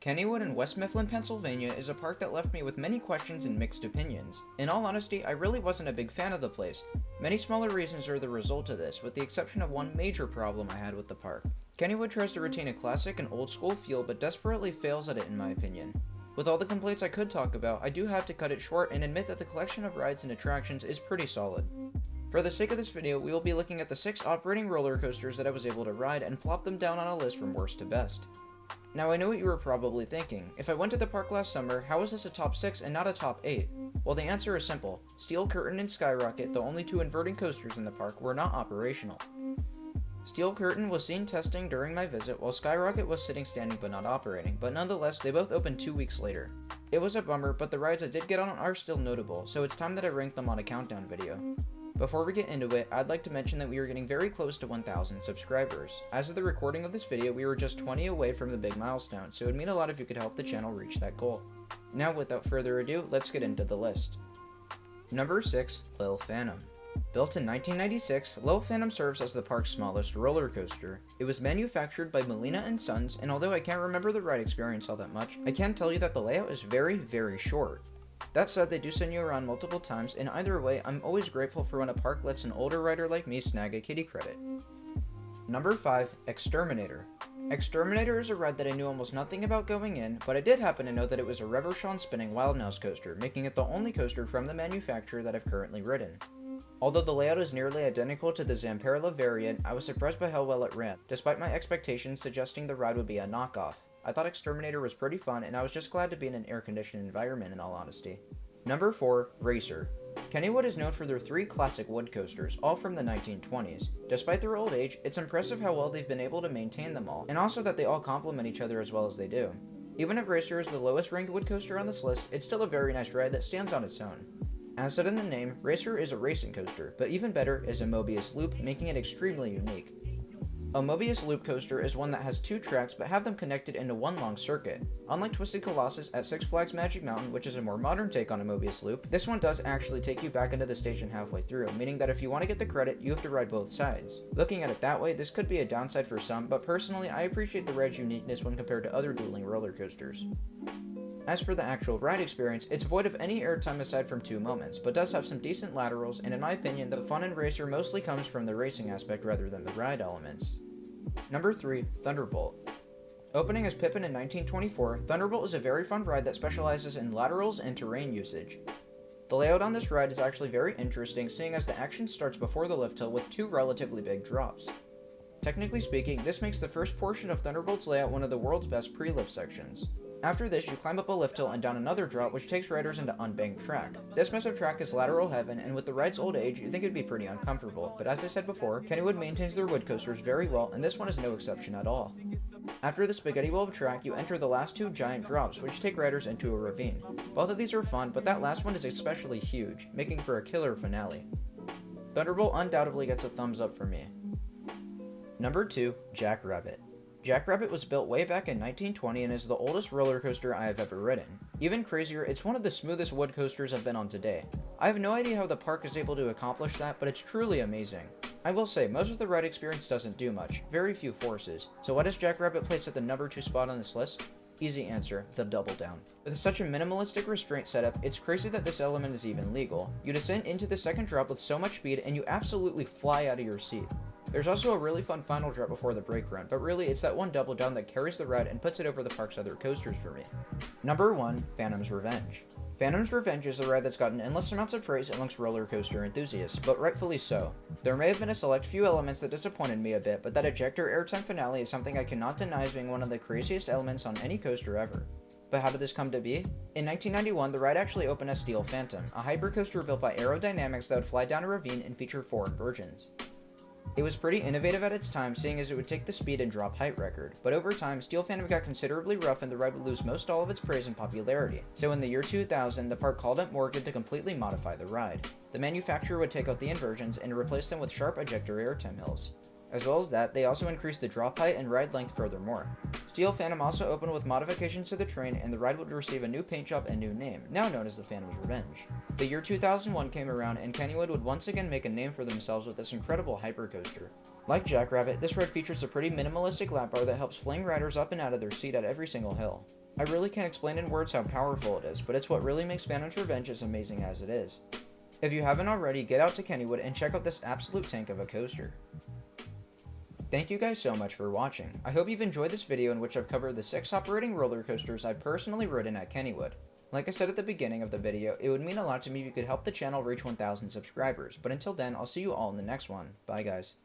Kennywood in West Mifflin, Pennsylvania is a park that left me with many questions and mixed opinions. In all honesty, I really wasn't a big fan of the place. Many smaller reasons are the result of this, with the exception of one major problem I had with the park. Kennywood tries to retain a classic and old school feel, but desperately fails at it in my opinion. With all the complaints I could talk about, I do have to cut it short and admit that the collection of rides and attractions is pretty solid. For the sake of this video, we will be looking at the 6 operating roller coasters that I was able to ride and plop them down on a list from worst to best. Now I know what you were probably thinking. If I went to the park last summer, how is this a top 6 and not a top 8? Well, the answer is simple. Steel Curtain and Skyrocket, the only 2 inverting coasters in the park, were not operational. Steel Curtain was seen testing during my visit, while Skyrocket was sitting standing but not operating, but nonetheless, they both opened 2 weeks later. It was a bummer, but the rides I did get on are still notable, so it's time that I rank them on a countdown video. Before we get into it, I'd like to mention that we are getting very close to 1,000 subscribers. As of the recording of this video, we were just 20 away from the big milestone, so it would mean a lot if you could help the channel reach that goal. Now without further ado, let's get into the list. Number 6, Lil Phantom. Built in 1996, Lil Phantom serves as the park's smallest roller coaster. It was manufactured by Molina & Sons, and although I can't remember the ride experience all that much, I can tell you that the layout is very, very short. That said, they do send you around multiple times, and either way, I'm always grateful for when a park lets an older rider like me snag a kiddie credit. Number 5, Exterminator. Exterminator is a ride that I knew almost nothing about going in, but I did happen to know that it was a Reverchon spinning Wild Mouse coaster, making it the only coaster from the manufacturer that I've currently ridden. Although the layout is nearly identical to the Zamperla variant, I was surprised by how well it ran, despite my expectations suggesting the ride would be a knockoff. I thought Exterminator was pretty fun, and I was just glad to be in an air-conditioned environment in all honesty. Number 4, Racer. Kennywood is known for their 3 classic wood coasters, all from the 1920s. Despite their old age, it's impressive how well they've been able to maintain them all, and also that they all complement each other as well as they do. Even if Racer is the lowest ranked wood coaster on this list, it's still a very nice ride that stands on its own. As said in the name, Racer is a racing coaster, but even better is a Mobius loop, making it extremely unique. A Mobius loop coaster is one that has 2 tracks but have them connected into one long circuit. Unlike Twisted Colossus at Six Flags Magic Mountain, which is a more modern take on a Mobius loop, this one does actually take you back into the station halfway through, meaning that if you want to get the credit, you have to ride both sides. Looking at it that way, this could be a downside for some, but personally, I appreciate the ride's uniqueness when compared to other dueling roller coasters. As for the actual ride experience, it's void of any airtime aside from 2 moments, but does have some decent laterals, and in my opinion, the fun in Racer mostly comes from the racing aspect rather than the ride elements. Number 3, Thunderbolt. Opening as Pippin in 1924, Thunderbolt is a very fun ride that specializes in laterals and terrain usage. The layout on this ride is actually very interesting, seeing as the action starts before the lift hill with 2 relatively big drops. Technically speaking, this makes the first portion of Thunderbolt's layout one of the world's best pre-lift sections. After this, you climb up a lift hill and down another drop, which takes riders into unbanked track. This mess of track is lateral heaven, and with the ride's old age, you'd think it'd be pretty uncomfortable, but as I said before, Kennywood maintains their wood coasters very well, and this one is no exception at all. After the spaghetti wheel of track, you enter the last 2 giant drops, which take riders into a ravine. Both of these are fun, but that last one is especially huge, making for a killer finale. Thunderbolt undoubtedly gets a thumbs up from me. Number 2, Jackrabbit. Jackrabbit was built way back in 1920 and is the oldest roller coaster I have ever ridden. Even crazier, it's one of the smoothest wood coasters I've been on today. I have no idea how the park is able to accomplish that, but it's truly amazing. I will say, most of the ride experience doesn't do much, very few forces. So why does Jackrabbit place at the number 2 spot on this list? Easy answer, the double down. With such a minimalistic restraint setup, it's crazy that this element is even legal. You descend into the second drop with so much speed and you absolutely fly out of your seat. There's also a really fun final drop before the brake run, but really it's that one double down that carries the ride and puts it over the park's other coasters for me. Number 1, Phantom's Revenge. Phantom's Revenge is a ride that's gotten endless amounts of praise amongst roller coaster enthusiasts, but rightfully so. There may have been a select few elements that disappointed me a bit, but that ejector airtime finale is something I cannot deny as being one of the craziest elements on any coaster ever. But how did this come to be? In 1991, the ride actually opened as Steel Phantom, a hypercoaster built by Aerodynamics that would fly down a ravine and feature 4 inversions. It was pretty innovative at its time, seeing as it would take the speed and drop height record, but over time, Steel Phantom got considerably rough and the ride would lose most all of its praise and popularity. So in the year 2000, the park called up Morgan to completely modify the ride. The manufacturer would take out the inversions and replace them with sharp ejector airtime hills. As well as that, they also increased the drop height and ride length furthermore. Steel Phantom also opened with modifications to the train, and the ride would receive a new paint job and new name, now known as the Phantom's Revenge. The year 2001 came around, and Kennywood would once again make a name for themselves with this incredible hypercoaster. Like Jackrabbit, this ride features a pretty minimalistic lap bar that helps fling riders up and out of their seat at every single hill. I really can't explain in words how powerful it is, but it's what really makes Phantom's Revenge as amazing as it is. If you haven't already, get out to Kennywood and check out this absolute tank of a coaster. Thank you guys so much for watching. I hope you've enjoyed this video in which I've covered the 6 operating roller coasters I've personally ridden at Kennywood. Like I said at the beginning of the video, it would mean a lot to me if you could help the channel reach 1,000 subscribers, but until then, I'll see you all in the next one. Bye guys.